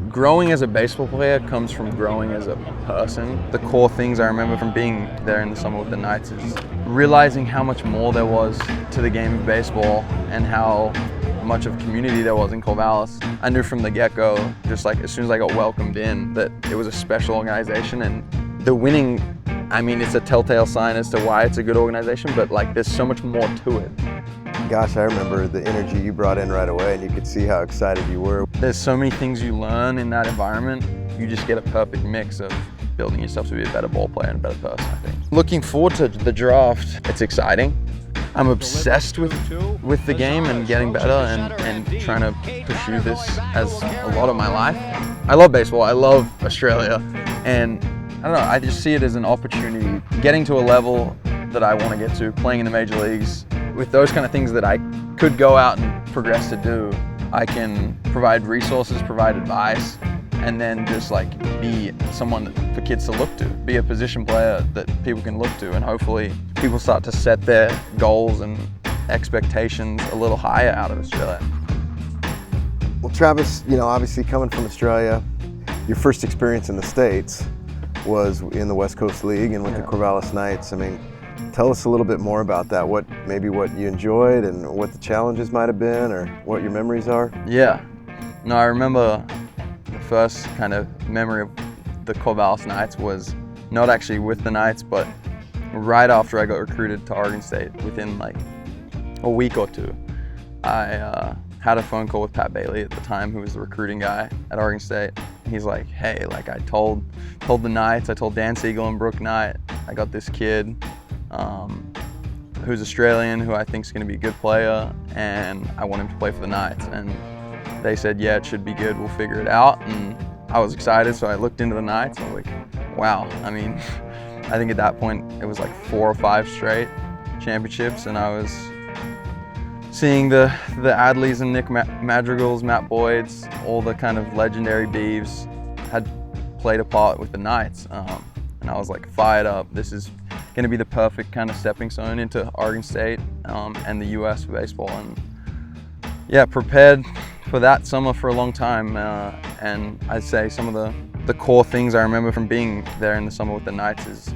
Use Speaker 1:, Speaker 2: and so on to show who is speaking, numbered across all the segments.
Speaker 1: Growing as a baseball player comes from growing as a person. The core things I remember from being there in the summer with the Knights is realizing how much more there was to the game of baseball and how much of community there was in Corvallis. I knew from the get-go, just like as soon as I got welcomed in, that it was a special organization, and the winning, I mean, it's a telltale sign as to why it's a good organization, but like there's so much more to it.
Speaker 2: Gosh, I remember the energy you brought in right away, and you could see how excited you were.
Speaker 1: There's so many things you learn in that environment. You just get a perfect mix of building yourself to be a better ball player and a better person, I think. Looking forward to the draft. It's exciting. I'm obsessed with the game and getting better and trying to pursue this as a lot of my life. I love baseball, I love Australia, and I don't know, I just see it as an opportunity. Getting to a level that I want to get to, playing in the major leagues, with those kind of things that I could go out and progress to do, I can provide resources, provide advice, and then just like be someone for kids to look to, be a position player that people can look to, and hopefully people start to set their goals and expectations a little higher out of Australia.
Speaker 2: Well, Travis, you know, obviously coming from Australia, your first experience in the States was in the West Coast League and with the Corvallis Knights. I mean, tell us a little bit more about that. Maybe what you enjoyed and what the challenges might have been, or what your memories are?
Speaker 1: Yeah. No, I remember the first kind of memory of the Corvallis Knights was not actually with the Knights, but right after I got recruited to Oregon State, within like a week or two, I had a phone call with Pat Bailey at the time, who was the recruiting guy at Oregon State. He's like, hey, like I told the Knights, I told Dan Siegel and Brooke Knight, I got this kid who's Australian, who I think is going to be a good player, and I want him to play for the Knights. And they said, yeah, it should be good, we'll figure it out. And I was excited, so I looked into the Knights, and I was like, wow. I mean, I think at that point it was like 4 or 5 straight championships, and I was seeing the Adleys and Nick Madrigals, Matt Boyds, all the kind of legendary Beeves had played a part with the Knights. And I was like fired up. This is going to be the perfect kind of stepping stone into Oregon State and the US for baseball. And yeah, prepared for that summer for a long time. And I'd say some of the core things I remember from being there in the summer with the Knights is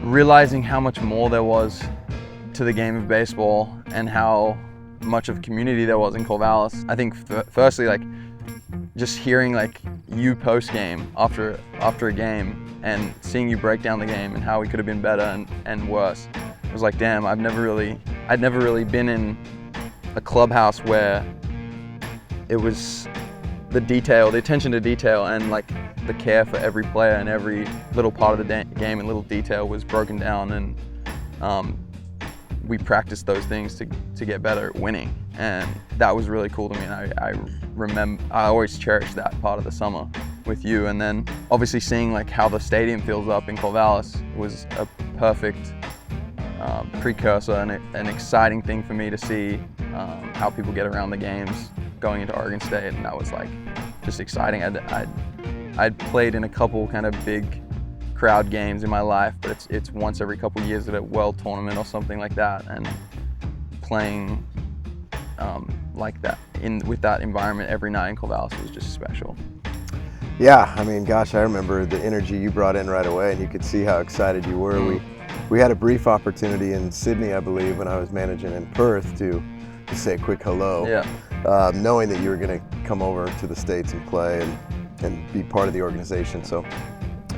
Speaker 1: realizing how much more there was to the game of baseball and how much of community there was in Corvallis. I think firstly, like just hearing like you post game after a game and seeing you break down the game and how we could have been better and worse. It was like, damn, I'd never really been in a clubhouse where it was the detail, the attention to detail, and like the care for every player and every little part of the game and little detail was broken down, and we practiced those things to get better at winning. And that was really cool to me, and I always cherished that part of the summer with you. And then obviously seeing like how the stadium fills up in Corvallis was a perfect precursor and an exciting thing for me to see how people get around the games going into Oregon State, and that was like just exciting. I'd played in a couple kind of big crowd games in my life, but it's once every couple years at a world tournament or something like that, and playing like that with that environment every night in Corvallis was just special.
Speaker 2: Yeah, I mean, gosh, I remember the energy you brought in right away, and you could see how excited you were. We had a brief opportunity in Sydney, I believe, when I was managing in Perth to say a quick hello.
Speaker 1: Yeah.
Speaker 2: Knowing that you were going to come over to the States and play and be part of the organization, so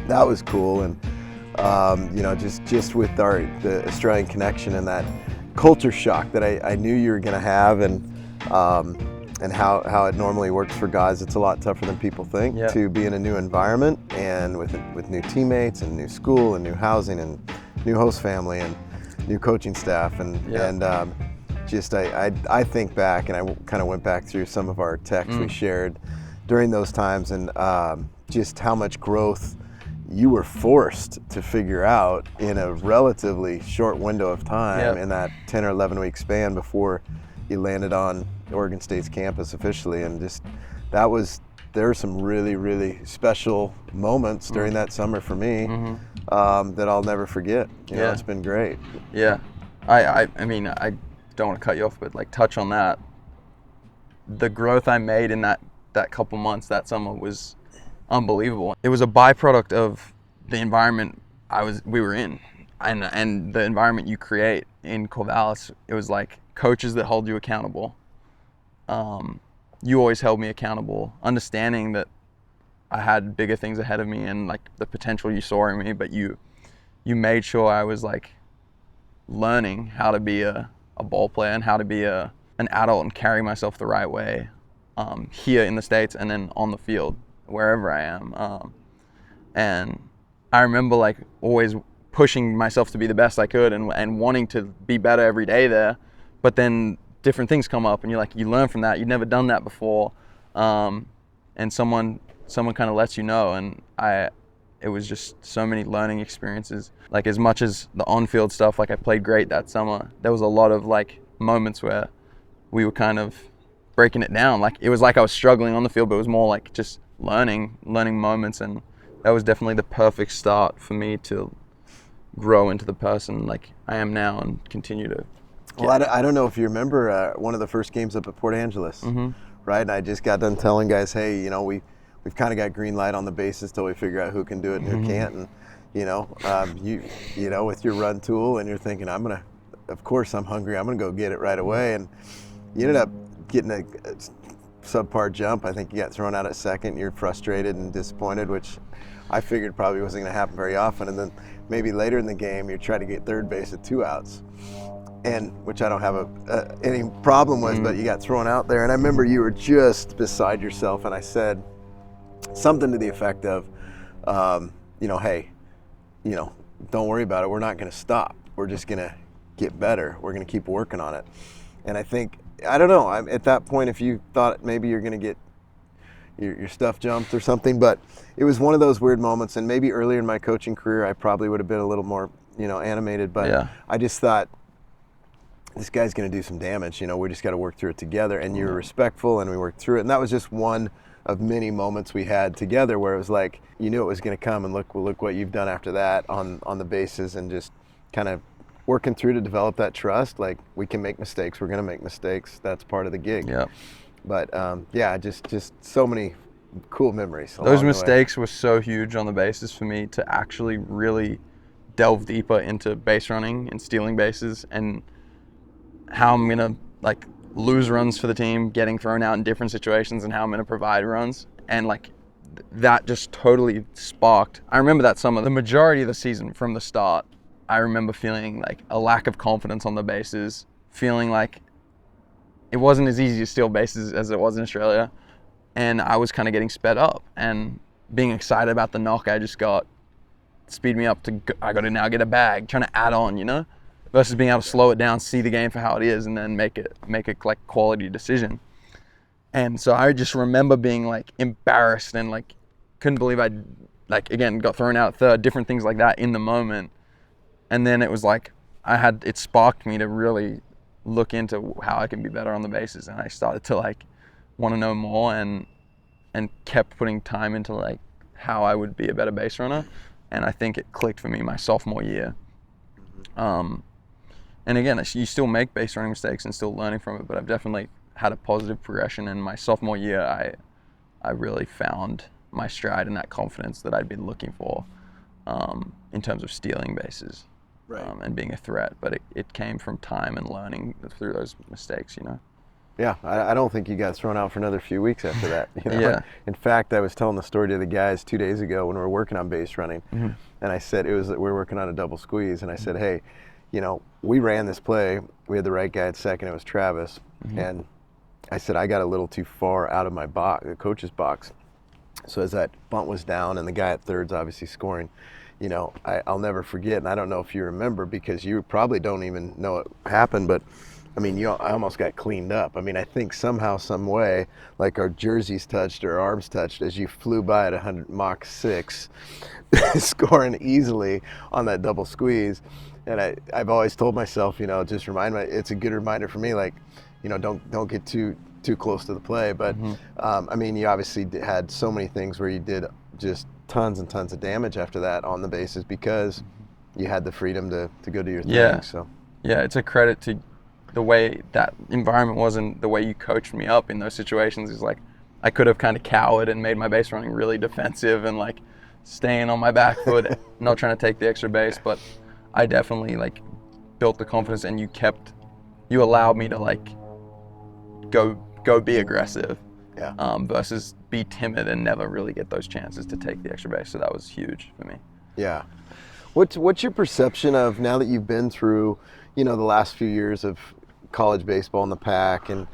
Speaker 2: that was cool. And you know, just with the Australian connection and that culture shock that I knew you were going to have, and how it normally works for guys. It's a lot tougher than people think to be in a new environment and with new teammates and new school and new housing and new host family and new coaching staff, and just I think back, and I kind of went back through some of our texts we shared during those times, and just how much growth you were forced to figure out in a relatively short window of time in that 10 or 11 week span before you landed on Oregon State's campus officially. And just there were some really, really special moments during that summer for me that I'll never forget. You know, it's been great.
Speaker 1: Yeah, I mean, I don't want to cut you off, but like touch on that. The growth I made in that that couple months that summer was unbelievable. It was a byproduct of the environment we were in, and the environment you create in Corvallis. It was like coaches that hold you accountable. You always held me accountable, understanding that I had bigger things ahead of me and like the potential you saw in me, but you made sure I was like learning how to be a ball player and how to be an adult and carry myself the right way here in the States and then on the field, wherever I am. And I remember like always pushing myself to be the best I could and wanting to be better every day there, but then different things come up and you learn from that. You've never done that before, and someone kind of lets you know. And it was just so many learning experiences. Like as much as the on-field stuff, like I played great that summer, there was a lot of like moments where we were kind of breaking it down. Like it was like I was struggling on the field, but it was more like just learning moments. And that was definitely the perfect start for me to grow into the person like I am now and continue to.
Speaker 2: Well, I don't know if you remember one of the first games up at Port Angeles, right? And I just got done telling guys, hey, we've kind of got green light on the bases till we figure out who can do it and who can't. And with your run tool, and you're thinking, of course I'm hungry. I'm gonna go get it right away. And you ended up getting a subpar jump. I think you got thrown out at second. You're frustrated and disappointed, which I figured probably wasn't gonna happen very often. And then maybe later in the game, you're trying to get third base at 2 outs. And which I don't have any problem with, but you got thrown out there. And I remember you were just beside yourself, and I said something to the effect of, hey, don't worry about it. We're not going to stop. We're just going to get better. We're going to keep working on it. And I think, I don't know, at that point, if you thought maybe you're going to get your stuff jumped or something, but it was one of those weird moments. And maybe earlier in my coaching career, I probably would have been a little more, animated, but yeah. I just thought, this guy's going to do some damage. We just got to work through it together. And you were respectful, and we worked through it. And that was just one of many moments we had together where it was like, you knew it was going to come, and look what you've done after that on the bases, and just kind of working through to develop that trust. Like, we can make mistakes. We're going to make mistakes. That's part of the gig.
Speaker 1: Yeah.
Speaker 2: But just so many cool memories.
Speaker 1: Those mistakes were so huge on the bases for me to actually really delve deeper into base running and stealing bases, and how I'm gonna like lose runs for the team, getting thrown out in different situations, and how I'm gonna provide runs. And like that just totally sparked. I remember that summer, the majority of the season from the start, I remember feeling like a lack of confidence on the bases, feeling like it wasn't as easy to steal bases as it was in Australia. And I was kind of getting sped up and being excited about the knock I just got, speed me up to, I got to now get a bag, trying to add on, versus being able to slow it down, see the game for how it is, and then make a like quality decision. And so I just remember being like embarrassed and like couldn't believe I like again got thrown out third, different things like that in the moment. And then it was like it sparked me to really look into how I can be better on the bases, and I started to like want to know more and kept putting time into like how I would be a better base runner. And I think it clicked for me my sophomore year. And again, you still make base running mistakes and still learning from it, but I've definitely had a positive progression. In my sophomore year, I really found my stride and that confidence that I'd been looking for in terms of stealing bases, right, and being a threat. But it came from time and learning through those mistakes,
Speaker 2: Yeah, I don't think you got thrown out for another few weeks after that.
Speaker 1: Yeah.
Speaker 2: In fact, I was telling the story to the guys 2 days ago when we were working on base running, and I said we were working on a double squeeze, and I said, hey, we ran this play. We had the right guy at second. It was Travis, and I said I got a little too far out of my box, the coach's box. So as that bunt was down, and the guy at third's obviously scoring, I'll never forget. And I don't know if you remember, because you probably don't even know it happened, but I mean, I almost got cleaned up. I mean, I think somehow, some way, like our jerseys touched or arms touched as you flew by at 100 Mach 6, scoring easily on that double squeeze. And I've always told myself, just it's a good reminder for me, like, don't get too close to the play. But I mean, you obviously had so many things where you did just tons and tons of damage after that on the bases because you had the freedom to go do your thing. So
Speaker 1: yeah, it's a credit to the way that environment was and the way you coached me up in those situations. Is like I could have kind of cowered and made my base running really defensive and like staying on my back foot, not trying to take the extra base. But I definitely like built the confidence, and you allowed me to like go be aggressive, versus be timid and never really get those chances to take the extra base. So that was huge for me.
Speaker 2: Yeah. What's your perception of, now that you've been through, the last few years of college baseball in the PAC and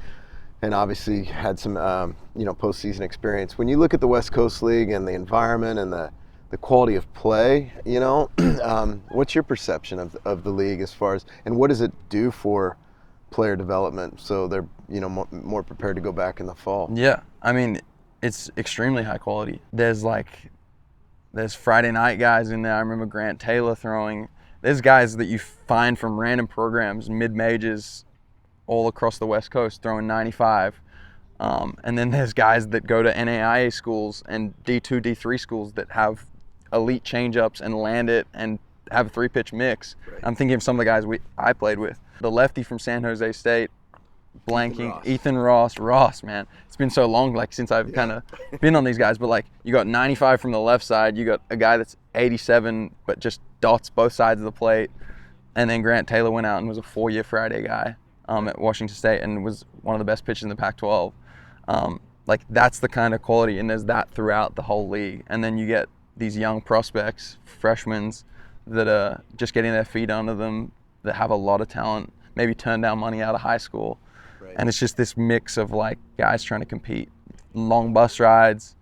Speaker 2: obviously had some postseason experience. When you look at the West Coast League and the environment and the quality of play, what's your perception of the league as far as, and what does it do for player development so they're more prepared to go back in the fall?
Speaker 1: Yeah, I mean, it's extremely high quality. There's Friday night guys in there. I remember Grant Taylor throwing. There's guys that you find from random programs, mid-majors, all across the West Coast, throwing 95. And then there's guys that go to NAIA schools and D2, D3 schools that have elite changeups and land it and have a 3-pitch mix. Right. I'm thinking of some of the guys I played with. The lefty from San Jose State, blanking, Ethan Ross, man. It's been so long, like, since I've kind of been on these guys, but like, you got 95 from the left side, you got a guy that's 87, but just dots both sides of the plate. And then Grant Taylor went out and was a 4-year Friday guy at Washington State and was one of the best pitchers in the Pac-12. Like, that's the kind of quality, and there's that throughout the whole league. And then you get these young prospects, freshmen, that are just getting their feet under them, that have a lot of talent, maybe turn down money out of high school. Right. And it's just this mix of like guys trying to compete, long bus rides,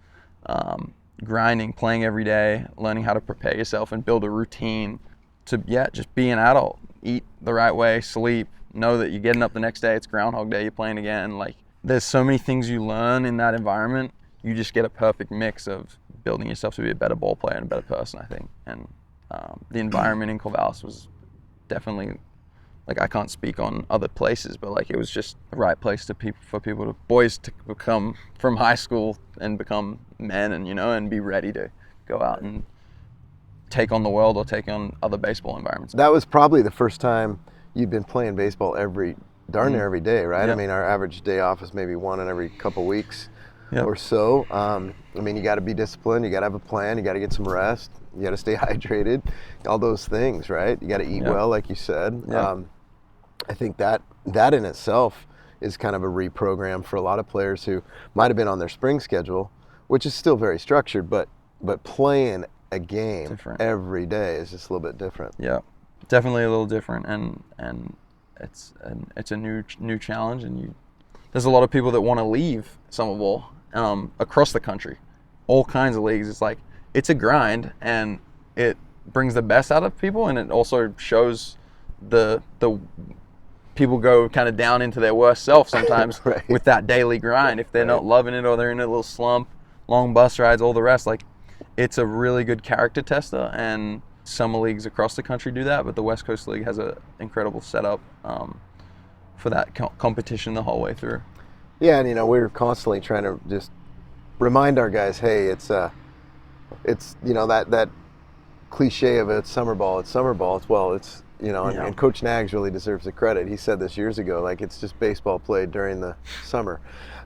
Speaker 1: grinding, playing every day, learning how to prepare yourself and build a routine to, just be an adult, eat the right way, sleep, know that you're getting up the next day, it's Groundhog Day, you're playing again. Like, there's so many things you learn in that environment. You just get a perfect mix of building yourself to be a better ball player and a better person, I think. And the environment in Corvallis was definitely, like, I can't speak on other places, but like, it was just the right place for boys to become from high school and become men, and and be ready to go out and take on the world or take on other baseball environments.
Speaker 2: That was probably the first time you'd been playing baseball darn near every day, right? Yep. I mean, our average day off is maybe one in every couple weeks. Yep. Or so. I mean, you got to be disciplined. You got to have a plan. You got to get some rest. You got to stay hydrated. All those things, right? You got to eat well, like you said. Yep. I think that in itself is kind of a reprogram for a lot of players who might have been on their spring schedule, which is still very structured, but playing a game every day is just a little bit different.
Speaker 1: Yeah, definitely a little different, and it's a new challenge, and there's a lot of people that want to leave summer ball across the country, all kinds of leagues. It's like, it's a grind, and it brings the best out of people, and it also shows the people go kind of down into their worst self sometimes right. with that daily grind. If they're not loving it, or they're in a little slump, long bus rides, all the rest, like, it's a really good character tester, and summer leagues across the country do that, but the West Coast League has an incredible setup for that competition the whole way through.
Speaker 2: Yeah, and we're constantly trying to just remind our guys, hey, it's that cliche of it's summer ball. It's and Coach Nags really deserves the credit. He said this years ago, like, it's just baseball played during the summer.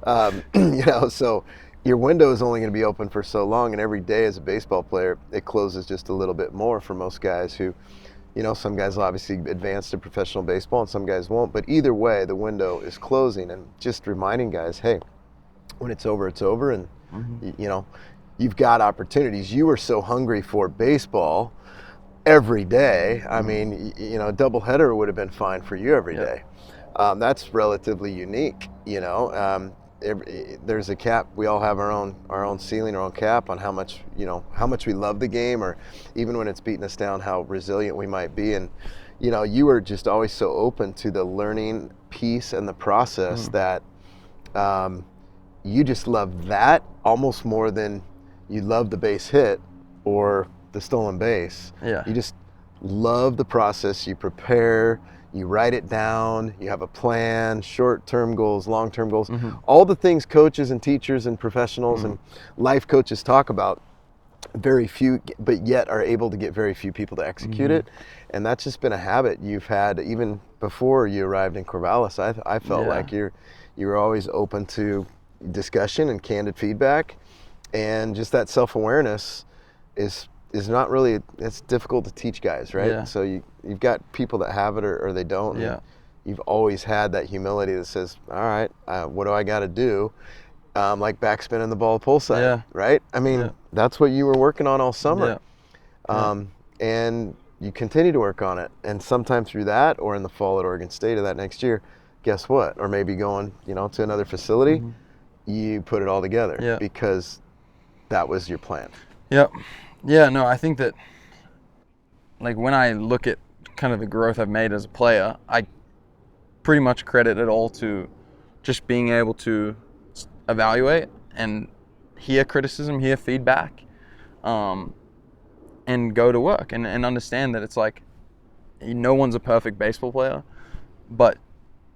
Speaker 2: So your window is only going to be open for so long, and every day as a baseball player, it closes just a little bit more for most guys who, some guys will obviously advance to professional baseball and some guys won't, but either way, the window is closing, and just reminding guys, hey, when it's over, and you've got opportunities. You were so hungry for baseball every day. I mean, a doubleheader would have been fine for you every day. That's relatively unique, there's a cap. We all have our own ceiling, our own cap on how much we love the game, or even when it's beating us down, how resilient we might be. And you were just always so open to the learning piece and the process that you just love that almost more than you love the base hit or the stolen base.
Speaker 1: Yeah.
Speaker 2: You just love the process. You prepare. You write it down, you have a plan, short-term goals, long-term goals, all the things coaches and teachers and professionals and life coaches talk about, very few, but yet are able to get very few people to execute it. And that's just been a habit you've had even before you arrived in Corvallis. I felt like you were always open to discussion and candid feedback, and just that self-awareness is not really, it's difficult to teach guys, right?
Speaker 1: Yeah.
Speaker 2: So you've got people that have it or they don't.
Speaker 1: Yeah.
Speaker 2: You've always had that humility that says, all right, what do I got to do? Like backspinning the ball pull side,
Speaker 1: Yeah.
Speaker 2: right? I mean, that's what you were working on all summer.
Speaker 1: Yeah.
Speaker 2: And you continue to work on it. And sometime through that, or in the fall at Oregon State of that next year, guess what? Or maybe going, to another facility, you put it all together because that was your plan.
Speaker 1: Yep. Yeah, no, I think that, like, when I look at kind of the growth I've made as a player, I pretty much credit it all to just being able to evaluate and hear criticism, hear feedback, and go to work and understand that it's like, no one's a perfect baseball player, but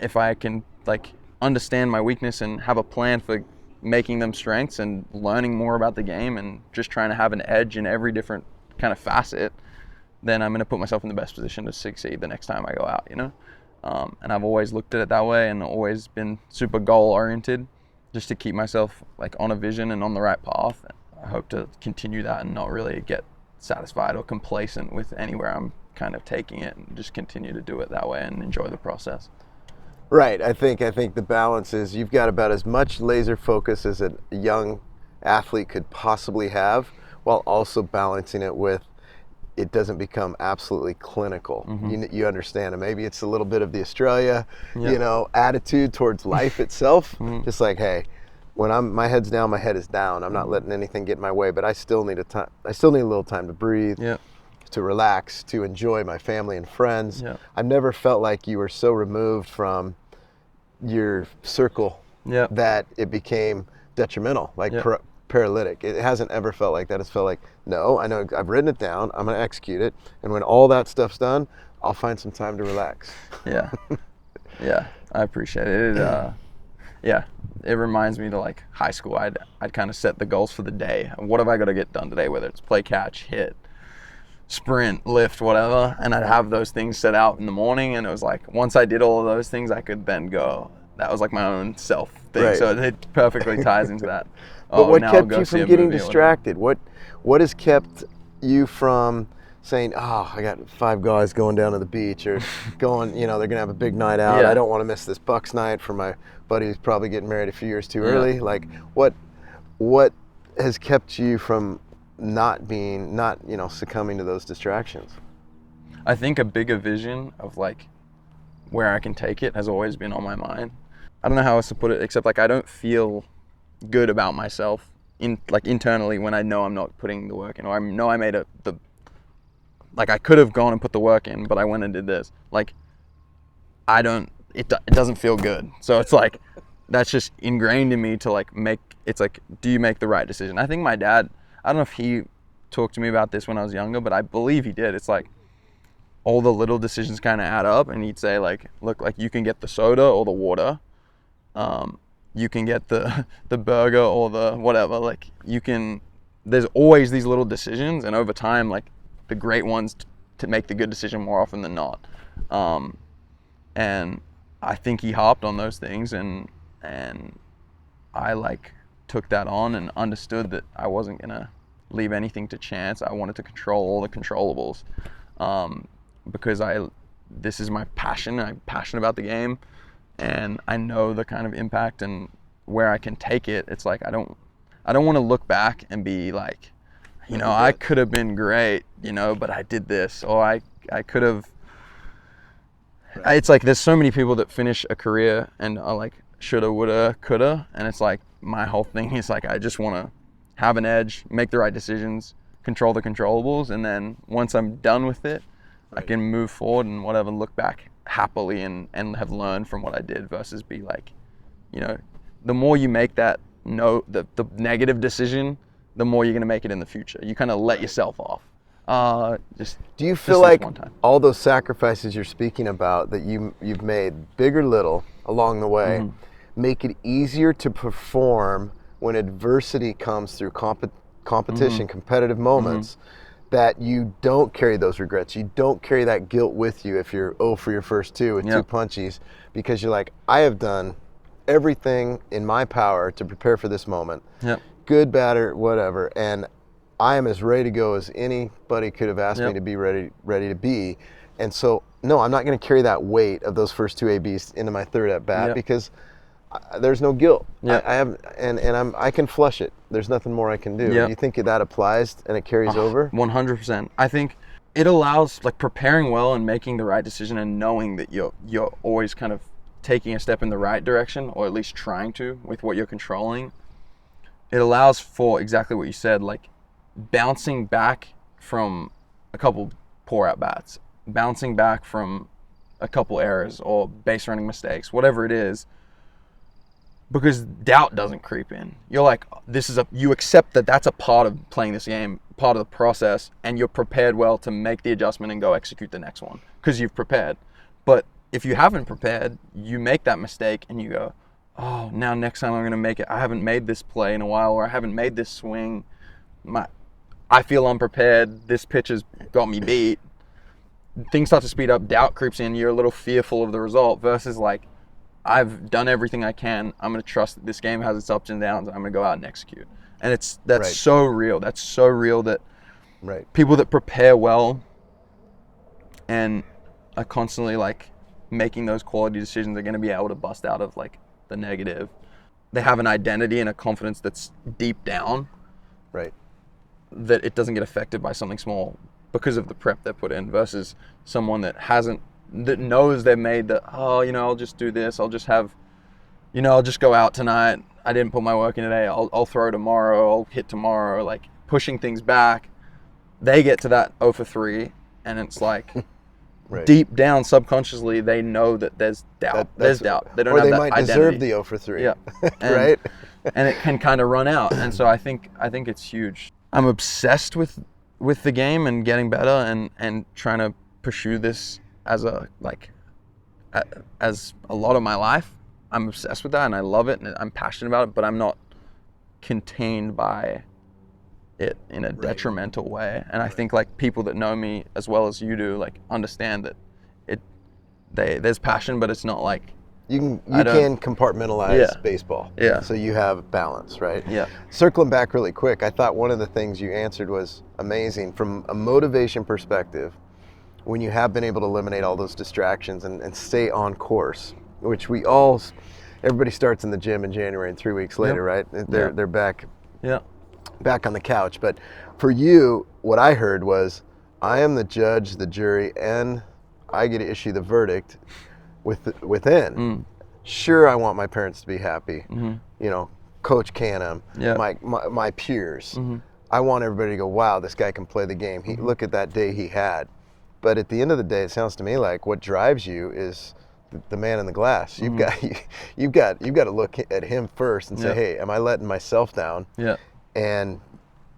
Speaker 1: if I can, like, understand my weakness and have a plan for making them strengths and learning more about the game and just trying to have an edge in every different kind of facet, then I'm going to put myself in the best position to succeed the next time I go out, and I've always looked at it that way and always been super goal oriented, just to keep myself, like, on a vision and on the right path. I hope to continue that and not really get satisfied or complacent with anywhere I'm kind of taking it, and just continue to do it that way and enjoy the process.
Speaker 2: Right. I think the balance is you've got about as much laser focus as a young athlete could possibly have, while also balancing it with, it doesn't become absolutely clinical. You understand, and maybe it's a little bit of the Australia, attitude towards life itself. Just like, hey, when my head's down, my head is down. I'm not letting anything get in my way, but I still need a little time to breathe, to relax, to enjoy my family and friends. I've never felt like you were so removed from your circle that it became detrimental, like paralytic. It hasn't ever felt like that. It's felt like, no, I know I've written it down, I'm going to execute it, and when all that stuff's done, I'll find some time to relax.
Speaker 1: Yeah, I appreciate it. It reminds me to, like, high school. I'd kind of set the goals for the day. What have I got to get done today, whether it's play catch, hit, sprint, lift, whatever, and I'd have those things set out in the morning, and it was like, once I did all of those things, I could then go. That was like my own self thing, right. So it perfectly ties into that.
Speaker 2: But what kept you from getting distracted? What has kept you from saying, oh, I got 5 guys going down to the beach, or going, they're going to have a big night out. I don't want to miss this Bucks night for my buddy who's probably getting married a few years too early. Like, what has kept you from not succumbing to those distractions?
Speaker 1: I think a bigger vision of, like, where I can take it has always been on my mind. I don't know how else to put it, except, like, I don't feel good about myself internally when I know I'm not putting the work in, or I know I made I could have gone and put the work in, but I went and did this. Like, it doesn't feel good. So it's like, that's just ingrained in me to, like, it's like, do you make the right decision? I think my dad, I don't know if he talked to me about this when I was younger, but I believe he did. It's like, all the little decisions kind of add up, and he'd say, like, look, like, you can get the soda or the water. You can get the burger or the whatever. Like, there's always these little decisions, and over time, like, the great ones to make the good decision more often than not. And I think he hopped on those things, and I, like, took that on and understood that I wasn't gonna leave anything to chance. I wanted to control all the controllables, because this is my passion. I'm passionate about the game, and I know the kind of impact and where I can take it. It's like, I don't want to look back and be like, I could have been great, but I did this, or I could have. Right. It's like, there's so many people that finish a career and are like, shoulda, woulda, coulda, and it's like, my whole thing is, like, I just want to have an edge, make the right decisions, control the controllables, and then once I'm done with it, right, I can move forward and whatever, look back happily and have learned from what I did, versus be like, the more you make that the negative decision, the more you're going to make it in the future. You kind of let yourself off.
Speaker 2: Do you feel like all those sacrifices you're speaking about that you've made, big or little, along the way, make it easier to perform when adversity comes through competition, competitive moments, that you don't carry those regrets, you don't carry that guilt with you if you're 0 for your first 2 with 2 punchies, because you're like, I have done everything in my power to prepare for this moment.
Speaker 1: Yep.
Speaker 2: Good, bad, or whatever. And I am as ready to go as anybody could have asked me
Speaker 1: Yep.
Speaker 2: to be ready to be. And so, no, I'm not going to carry that weight of those first 2 ABs into my third at bat
Speaker 1: Yep.
Speaker 2: because there's no guilt.
Speaker 1: Yep.
Speaker 2: I have, and I can flush it. There's nothing more I can do.
Speaker 1: Yep.
Speaker 2: You think that applies and it carries over?
Speaker 1: 100%. I think it allows, like, preparing well and making the right decision and knowing that you're always kind of taking a step in the right direction, or at least trying to, with what you're controlling. It allows for exactly what you said, like bouncing back from a couple poor at-bats, bouncing back from a couple errors or base running mistakes, whatever it is, because doubt doesn't creep in. You're like, you accept that that's a part of playing this game, part of the process, and you're prepared well to make the adjustment and go execute the next one because you've prepared. But if you haven't prepared, you make that mistake and you go, oh, now next time I'm going to make it. I haven't made this play in a while, or I haven't made this swing. I feel unprepared. This pitch has got me beat. Things start to speed up. Doubt creeps in. You're a little fearful of the result versus like, I've done everything I can. I'm going to trust that this game has its ups and downs. I'm going to go out and execute. And that's
Speaker 2: Right.
Speaker 1: so real. That's so real that
Speaker 2: Right.
Speaker 1: people that prepare well and are constantly like making those quality decisions are going to be able to bust out of like the negative. They have an identity and a confidence that's deep down
Speaker 2: Right.
Speaker 1: that it doesn't get affected by something small because of the prep they put in versus someone that knows they've made the, I'll just do this. I'll just go out tonight. I didn't put my work in today. I'll throw tomorrow. I'll hit tomorrow. Like pushing things back. They get to that 0 for 3 and it's like
Speaker 2: Right.
Speaker 1: deep down subconsciously they know that there's doubt. There's doubt. They don't have that
Speaker 2: might
Speaker 1: identity.
Speaker 2: deserve the 0 for 3.
Speaker 1: Yeah.
Speaker 2: Right?
Speaker 1: And it can kind of run out. And so I think it's huge. I'm obsessed with the game and getting better and trying to pursue this as a lot of my life. I'm obsessed with that and I love it and I'm passionate about it, but I'm not contained by it in a detrimental way. And I think like people that know me as well as you do, like understand that there's passion, but it's not like
Speaker 2: You can compartmentalize baseball.
Speaker 1: Yeah.
Speaker 2: So you have balance, right?
Speaker 1: Yeah.
Speaker 2: Circling back really quick, I thought one of the things you answered was amazing. From a motivation perspective, when you have been able to eliminate all those distractions and stay on course, which everybody starts in the gym in January and 3 weeks later, right? They're back on the couch. But for you, what I heard was, I am the judge, the jury, and I get to issue the verdict within. Sure, I want my parents to be happy. Coach Canham, my peers. I want everybody to go, wow, this guy can play the game. Look at that day he had. But at the end of the day, it sounds to me like what drives you is the man in the glass. You've got to look at him first and say, hey, am I letting myself down? Yeah. And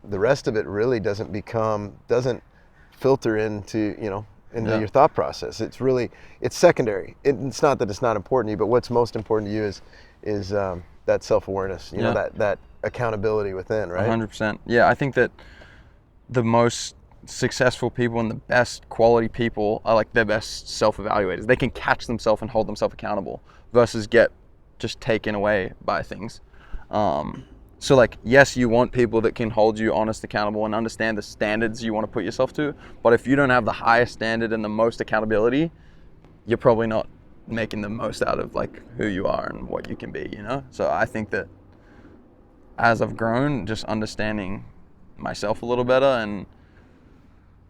Speaker 2: the rest of it really doesn't filter into your thought process. It's secondary. It's not that it's not important to you, but what's most important to you is that self-awareness, that accountability within, right?
Speaker 1: 100%. Yeah, I think that the most successful people and the best quality people are like their best self-evaluators. They can catch themselves and hold themselves accountable versus get just taken away by things. So like, yes, you want people that can hold you honest, accountable, and understand the standards you want to put yourself to. But if you don't have the highest standard and the most accountability, you're probably not making the most out of like who you are and what you can be, So I think that as I've grown, just understanding myself a little better and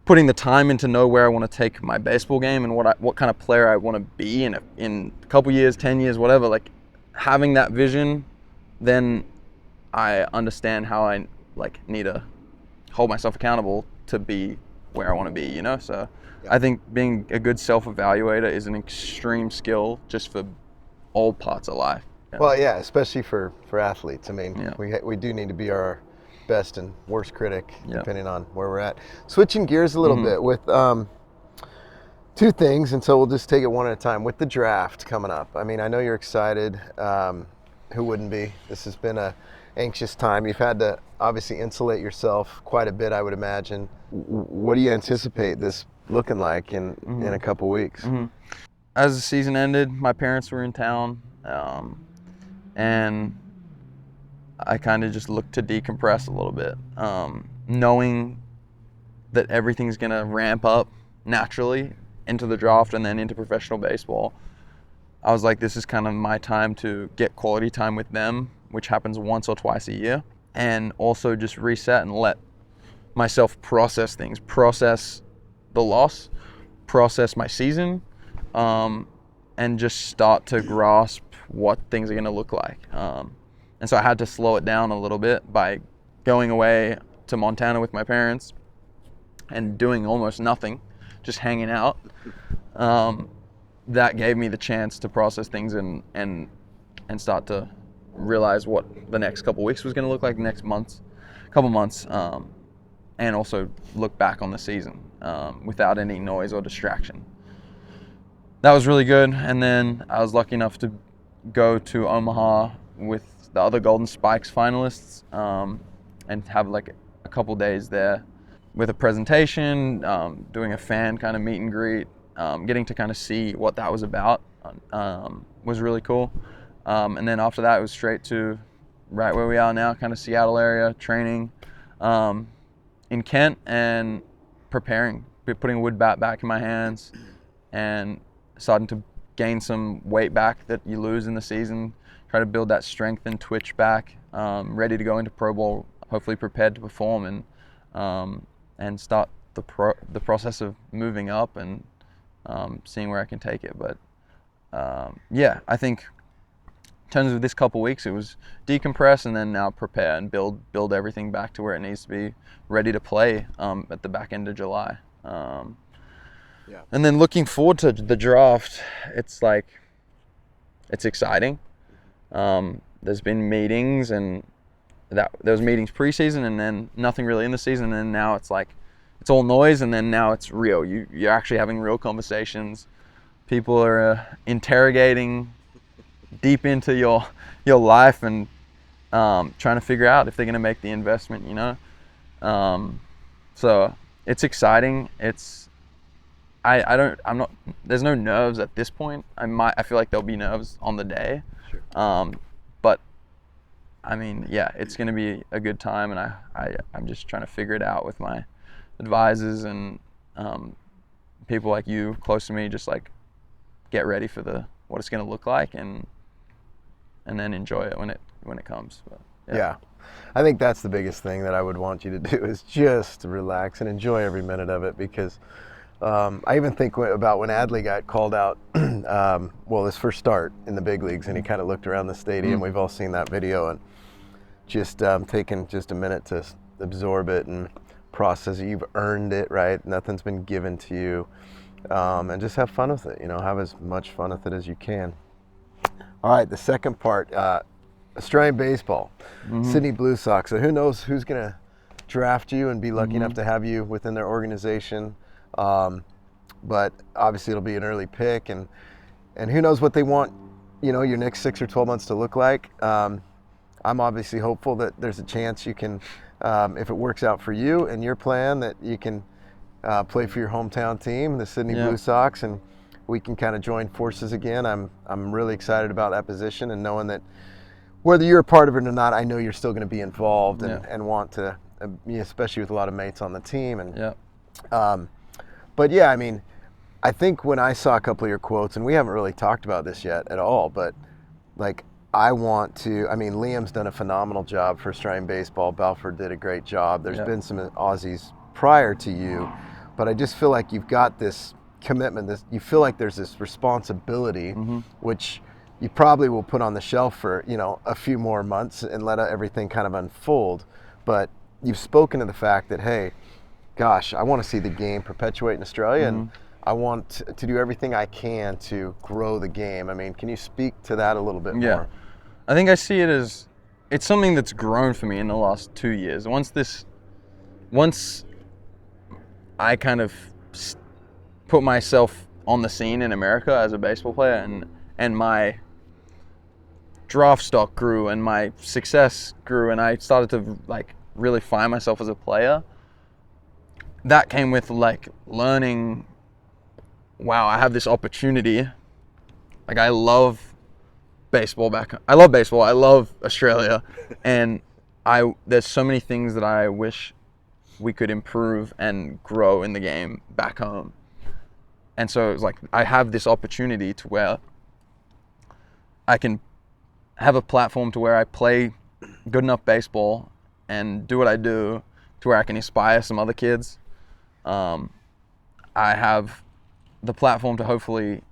Speaker 1: putting the time in to know where I want to take my baseball game and what kind of player I want to be in a couple years, 10 years, whatever, like having that vision, then I understand how I like need to hold myself accountable to be where I want to be, So I think being a good self-evaluator is an extreme skill just for all parts of life.
Speaker 2: Well, yeah, especially for athletes. I mean, we do need to be our best and worst critic, depending on where we're at. Switching gears a little bit with two things, and so we'll just take it one at a time. With the draft coming up, I mean, I know you're excited. Who wouldn't be? This has been a anxious time. You've had to obviously insulate yourself quite a bit, I would imagine. What do you anticipate this looking like in a couple weeks?
Speaker 1: As the season ended, my parents were in town. and I kind of just looked to decompress a little bit, knowing that everything's going to ramp up naturally into the draft and then into professional baseball. I was like, this is kind of my time to get quality time with them, which happens once or twice a year, and also just reset and let myself process things, process the loss, process my season, and just start to grasp what things are going to look like. And so I had to slow it down a little bit by going away to Montana with my parents and doing almost nothing, just hanging out. That gave me the chance to process things and start to realize what the next couple weeks was going to look like, couple months, and also look back on the season without any noise or distraction. That was really good. And then I was lucky enough to go to Omaha with the other Golden Spikes finalists and have like a couple days there with a presentation, doing a fan kind of meet and greet, getting to kind of see what that was about was really cool. And then after that, it was straight to right where we are now, kind of Seattle area, training in Kent and preparing, putting a wood bat back in my hands and starting to gain some weight back that you lose in the season, try to build that strength and twitch back, ready to go into Pro Bowl, hopefully prepared to perform and start the process of moving up and seeing where I can take it. But yeah, I think in terms of this couple weeks, it was decompress and then now prepare and build everything back to where it needs to be, ready to play at the back end of July.
Speaker 2: Yeah.
Speaker 1: And then looking forward to the draft, it's exciting. There's been meetings and there was meetings preseason and then nothing really in the season, and now it's like it's all noise, and then now it's real. You're actually having real conversations. People are interrogating deep into your life and trying to figure out if they're going to make the investment, you know. So it's exciting. There's no nerves at this point. I feel like there'll be nerves on the day.
Speaker 2: Sure.
Speaker 1: But I mean, yeah, it's going to be a good time, and I'm just trying to figure it out with my advisors and people like you close to me, just like get ready for what it's going to look like and then enjoy it when it comes. But,
Speaker 2: yeah. I think that's the biggest thing that I would want you to do is just relax and enjoy every minute of it, because I even think about when Adley got called out, his first start in the big leagues, and he kind of looked around the stadium. We've all seen that video, and just taking just a minute to absorb it and process it. You've earned it, right? Nothing's been given to you, and just have fun with it. You know, have as much fun with it as you can. All right, the second part, Australian baseball, Sydney Blue Sox. So who knows who's going to draft you and be lucky enough to have you within their organization. But obviously it'll be an early pick, and who knows what they want, you know, your next 6 or 12 months to look like. I'm obviously hopeful that there's a chance you can, if it works out for you and your plan, that you can play for your hometown team, the Sydney Blue Sox, and we can kind of join forces again. I'm really excited about that position, and knowing that whether you're a part of it or not, I know you're still going to be involved and want to, especially with a lot of mates on the team. And but yeah, I mean, I think when I saw a couple of your quotes, and we haven't really talked about this yet at all, but like Liam's done a phenomenal job for Australian baseball. Balfour did a great job. There's been some Aussies prior to you, but I just feel like you've got this commitment, you feel like there's this responsibility, which you probably will put on the shelf for, you know, a few more months and let everything kind of unfold. But you've spoken to the fact that, hey, gosh, I want to see the game perpetuate in Australia, and I want to do everything I can to grow the game. I mean, can you speak to that a little bit more?
Speaker 1: I think I see it as it's something that's grown for me in the last 2 years. Once I kind of put myself on the scene in America as a baseball player, and my draft stock grew and my success grew, and I started to like really find myself as a player, that came with like learning, wow, I have this opportunity. Like I love baseball back. I love baseball. I love Australia, and there's so many things that I wish we could improve and grow in the game back home. And so it's like I have this opportunity to where I can have a platform to where I play good enough baseball and do what I do to where I can inspire some other kids. I have the platform to hopefully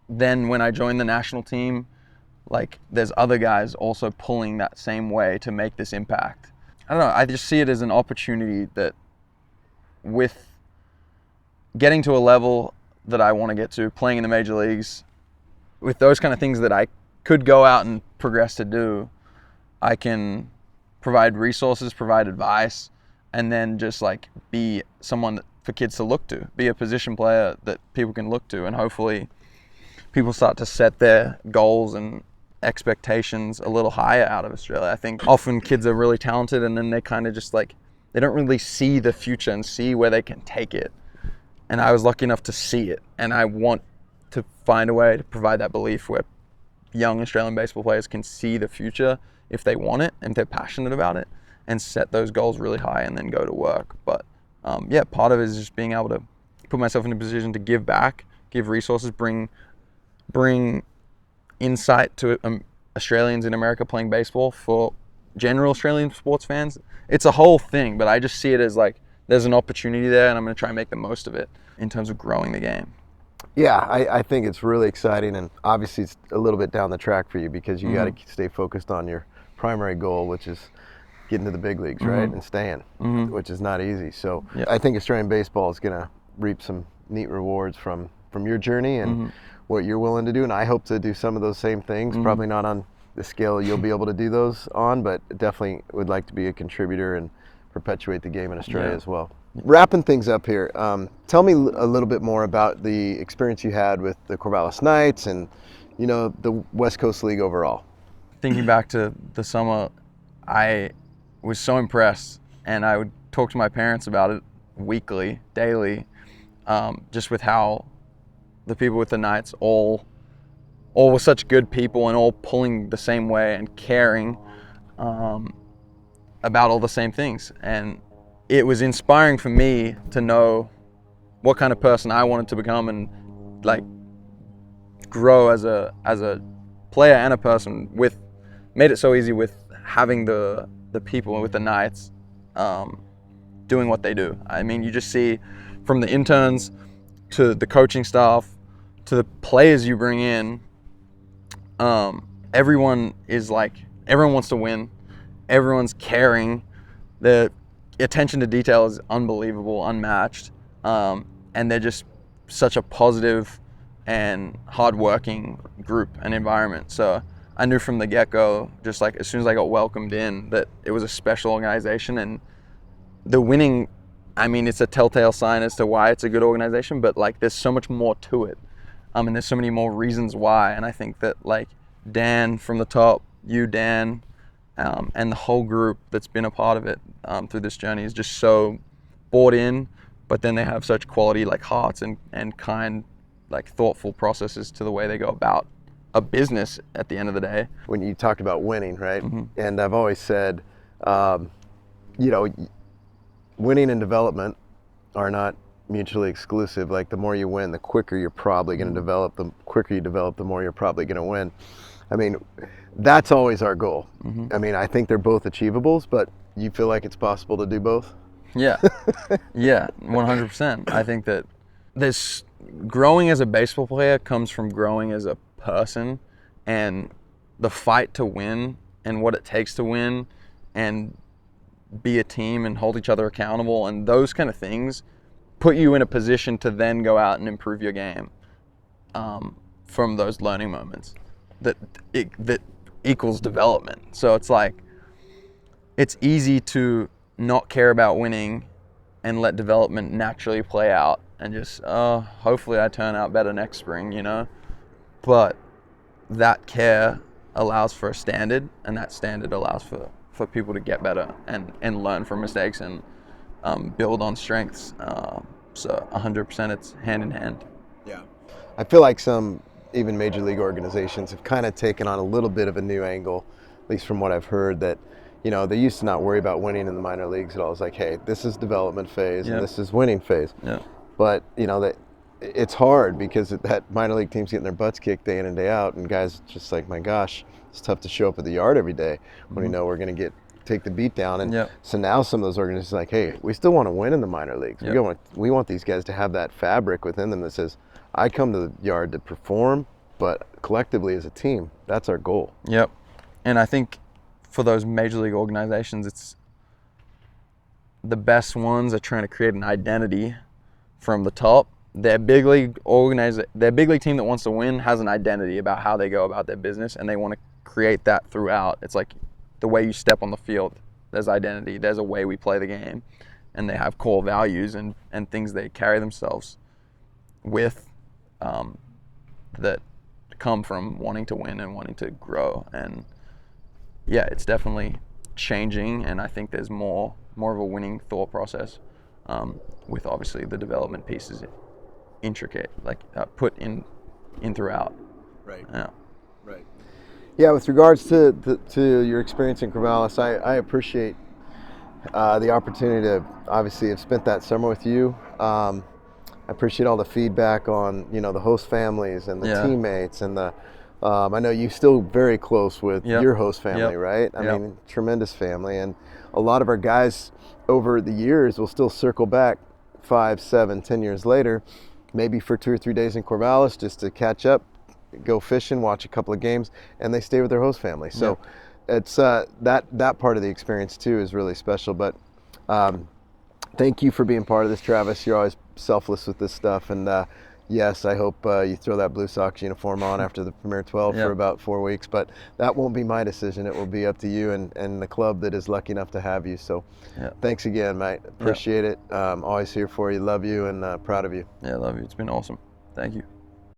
Speaker 1: then when I join the national team, like there's other guys also pulling that same way to make this impact. I don't know, I just see it as an opportunity that with getting to a level that I want to get to, playing in the major leagues, with those kind of things that I could go out and progress to do, I can provide resources, provide advice, and then just like be someone for kids to look to, be a position player that people can look to, and hopefully people start to set their goals and expectations a little higher out of Australia. I think often kids are really talented and then they kind of just like, they don't really see the future and see where they can take it. And I was lucky enough to see it, and I want to find a way to provide that belief where young Australian baseball players can see the future if they want it and they're passionate about it, and set those goals really high and then go to work. But yeah, part of it is just being able to put myself in a position to give back, give resources, bring insight to Australians in America playing baseball for general Australian sports fans. It's a whole thing, but I just see it as like there's an opportunity there, and I'm going to try and make the most of it in terms of growing the game.
Speaker 2: Yeah, I think it's really exciting, and obviously it's a little bit down the track for you because you got to stay focused on your primary goal, which is getting to the big leagues, right, and staying, which is not easy. So I think Australian baseball is going to reap some neat rewards from your journey and what you're willing to do, and I hope to do some of those same things, probably not on the scale you'll be able to do those on, but definitely would like to be a contributor and perpetuate the game in Australia as well. Wrapping things up here, tell me a little bit more about the experience you had with the Corvallis Knights and, you know, the West Coast League overall.
Speaker 1: Thinking back to the summer, I was so impressed, and I would talk to my parents about it weekly, daily, just with how the people with the Knights all were such good people and all pulling the same way and caring about all the same things. And it was inspiring for me to know what kind of person I wanted to become and like grow as a player and a person. Made it so easy with having the people with the Knights doing what they do. I mean, you just see from the interns to the coaching staff to the players you bring in, everyone wants to win. Everyone's caring. The attention to detail is unbelievable, unmatched, and they're just such a positive and hardworking group and environment. So I knew from the get-go, just like as soon as I got welcomed in, that it was a special organization. And the winning, I mean, it's a telltale sign as to why it's a good organization, but like there's so much more to it, and there's so many more reasons why. And I think that like Dan from the top, you Dan, and the whole group that's been a part of it through this journey is just so bought in, but then they have such quality like hearts and kind, like thoughtful processes to the way they go about a business at the end of the day.
Speaker 2: When you talked about winning, right? And I've always said, you know, winning and development are not mutually exclusive. Like the more you win, the quicker you're probably going to develop. The quicker you develop, the more you're probably going to win. I mean, that's always our goal. I mean, I think they're both achievables, but you feel like it's possible to do both?
Speaker 1: Yeah, yeah, 100%. I think that this growing as a baseball player comes from growing as a person, and the fight to win and what it takes to win and be a team and hold each other accountable, and those kind of things put you in a position to then go out and improve your game from those learning moments that equals development. So it's like it's easy to not care about winning and let development naturally play out and just hopefully I turn out better next spring, you know. But that care allows for a standard, and that standard allows for people to get better and learn from mistakes and build on strengths. So 100% it's hand in hand.
Speaker 2: Yeah. I feel like some even major league organizations have kind of taken on a little bit of a new angle, at least from what I've heard, that, you know, they used to not worry about winning in the minor leagues at all. It's like, hey, this is development phase and this is winning phase.
Speaker 1: Yeah.
Speaker 2: But, you know, that it's hard because that minor league team's getting their butts kicked day in and day out, and guys just like, my gosh, it's tough to show up at the yard every day when we know we're going to take the beat down. And so now some of those organizations are like, hey, we still want to win in the minor leagues. We want these guys to have that fabric within them that says, I come to the yard to perform, but collectively as a team, that's our goal.
Speaker 1: Yep. And I think for those major league organizations, it's the best ones are trying to create an identity from the top. Their big league team that wants to win has an identity about how they go about their business, and they want to create that throughout. It's like the way you step on the field, there's identity, there's a way we play the game, and they have core values and things they carry themselves with that come from wanting to win and wanting to grow. And yeah, it's definitely changing, and I think there's more of a winning thought process with obviously the development pieces intricate, like put in throughout.
Speaker 2: Right.
Speaker 1: Yeah.
Speaker 2: Right. Yeah, with regards to your experience in Corvallis, I appreciate the opportunity to obviously have spent that summer with you. I appreciate all the feedback on, you know, the host families and the teammates and the. I know you're still very close with your host family, right? I mean, tremendous family, and a lot of our guys over the years will still circle back 5, 7, 10 years later, maybe for 2 or 3 days in Corvallis just to catch up, go fishing, watch a couple of games, and they stay with their host family. So it's that part of the experience too is really special. But thank you for being part of this, Travis. You're always selfless with this stuff, and yes, I hope you throw that Blue Sox uniform on after the Premier 12 for about 4 weeks, but that won't be my decision. It will be up to you and the club that is lucky enough to have you. So thanks again, mate. Appreciate it. Always here for you. Love you and proud of you.
Speaker 1: Yeah, love you. It's been awesome. Thank you.